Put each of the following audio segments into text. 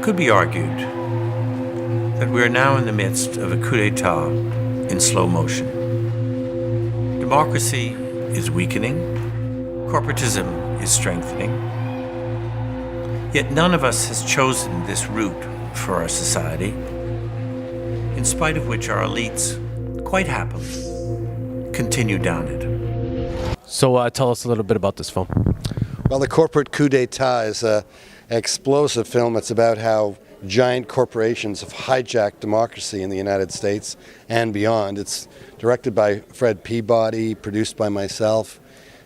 could be argued that we are now in the midst of a coup d'etat in slow motion. Democracy is weakening, corporatism is strengthening, yet none of us has chosen this route for our society, in spite of which our elites, quite happily, continue down it. So tell us a little bit about this film. Well, the Corporate Coup D'État is an explosive film. It's about how giant corporations have hijacked democracy in the United States and beyond. It's directed by Fred Peabody, produced by myself,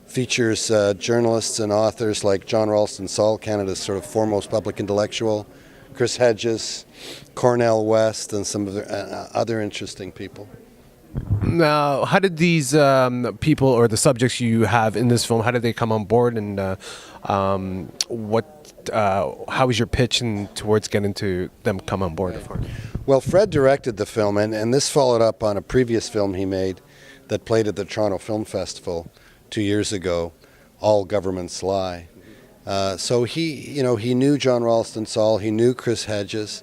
features journalists and authors like John Ralston Saul, Canada's sort of foremost public intellectual, Chris Hedges, Cornel West, and some of the other interesting people. Now, how did these people or the subjects you have in this film, how did they come on board, and how was your pitch towards getting to them come on board? Right. Well, Fred directed the film, and this followed up on a previous film he made that played at the Toronto Film Festival 2 years ago, All Governments Lie. So he knew John Ralston Saul, he knew Chris Hedges.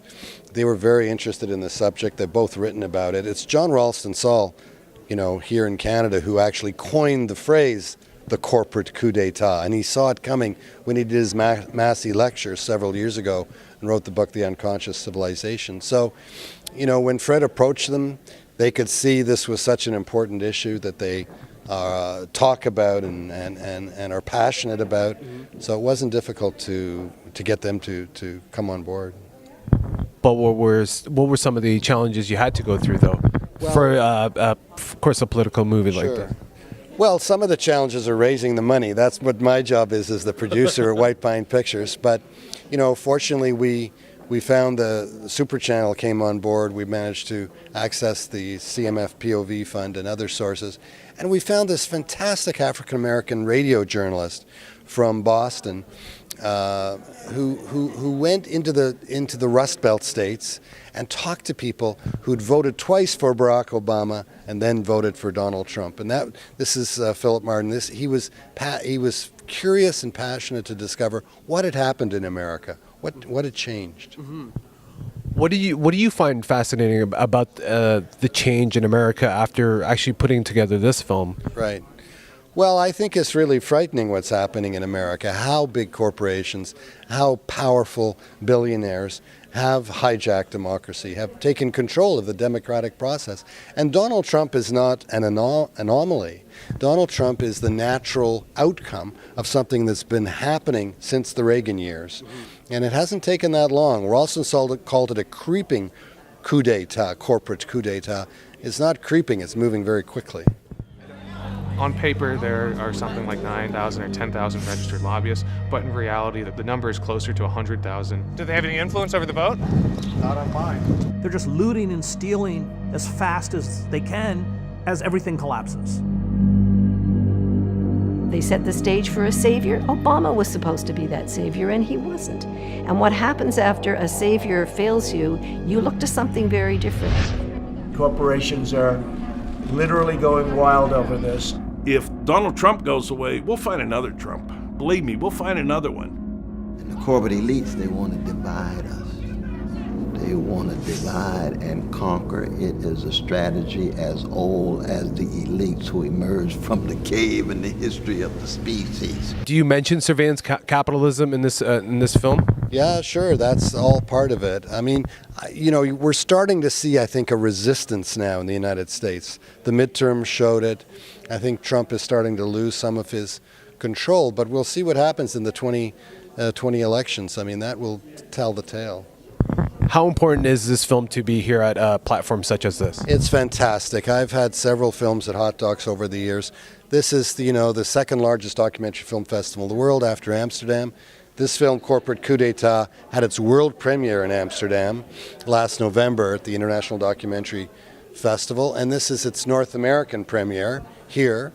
They were very interested in the subject. They've both written about it. It's John Ralston Saul, here in Canada, who actually coined the phrase, the corporate coup d'etat. And he saw it coming when he did his Massey lecture several years ago and wrote the book, The Unconscious Civilization. So, when Fred approached them, they could see this was such an important issue that they talk about and are passionate about. So it wasn't difficult to get them to come on board. But what were some of the challenges you had to go through, though, for of course, a political movie like that? Well, some of the challenges are raising the money. That's what my job is as the producer at White Pine Pictures. But, fortunately, we found the Super Channel came on board. We managed to access the CMF POV fund and other sources. And we found this fantastic African-American radio journalist from Boston who went into the Rust Belt states and talked to people who'd voted twice for Barack Obama and then voted for Donald Trump. And this is Philip Martin. He was curious and passionate to discover what had happened in America, what had changed. Mm-hmm. What do you find fascinating about the change in America after actually putting together this film? Right. Well, I think it's really frightening what's happening in America, how big corporations, how powerful billionaires have hijacked democracy, have taken control of the democratic process. And Donald Trump is not an anomaly. Donald Trump is the natural outcome of something that's been happening since the Reagan years. And it hasn't taken that long. Ralston called it a creeping coup d'etat, corporate coup d'etat. It's not creeping, it's moving very quickly. On paper, there are something like 9,000 or 10,000 registered lobbyists, but in reality, the number is closer to 100,000. Do they have any influence over the vote? Not on mine. They're just looting and stealing as fast as they can as everything collapses. They set the stage for a savior. Obama was supposed to be that savior, and he wasn't. And what happens after a savior fails you, you look to something very different. Corporations are literally going wild over this. If Donald Trump goes away, we'll find another Trump. Believe me, we'll find another one. And the corporate elites, they want to divide us. They want to divide and conquer. It is a strategy as old as the elites who emerged from the cave in the history of the species. Do you mention surveillance capitalism in this film? Yeah, sure. That's all part of it. I mean, we're starting to see, I think, a resistance now in the United States. The midterms showed it. I think Trump is starting to lose some of his control, but we'll see what happens in the 2020 elections. I mean, that will tell the tale. How important is this film to be here at a platform such as this? It's fantastic. I've had several films at Hot Docs over the years. This is, the second largest documentary film festival in the world after Amsterdam. This film, Corporate Coup d'État, had its world premiere in Amsterdam last November at the International Documentary Festival, and this is its North American premiere here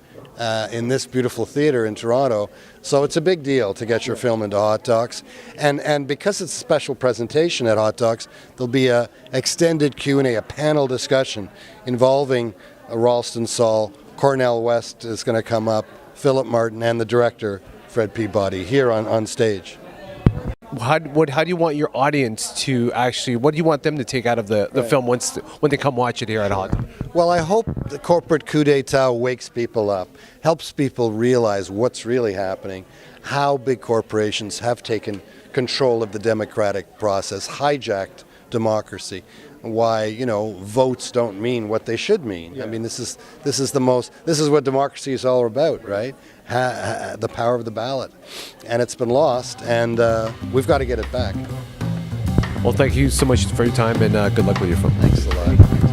in this beautiful theater in Toronto. So it's a big deal to get your film into Hot Docs. And because it's a special presentation at Hot Docs, there'll be an extended Q&A, a panel discussion involving Ralston Saul, Cornel West is going to come up, Philip Martin, and the director, Fred Peabody, here on stage. how do you want your audience to actually? What do you want them to take out of the film when they come watch it here at Hot Dog? Well, I hope the corporate coup d'etat wakes people up, helps people realize what's really happening, how big corporations have taken control of the democratic process, hijacked democracy, why votes don't mean what they should mean. I mean, this is what democracy is all about, right? The power of the ballot, and it's been lost, and we've got to get it back. Well, thank you so much for your time, and good luck with your film. Thanks a lot.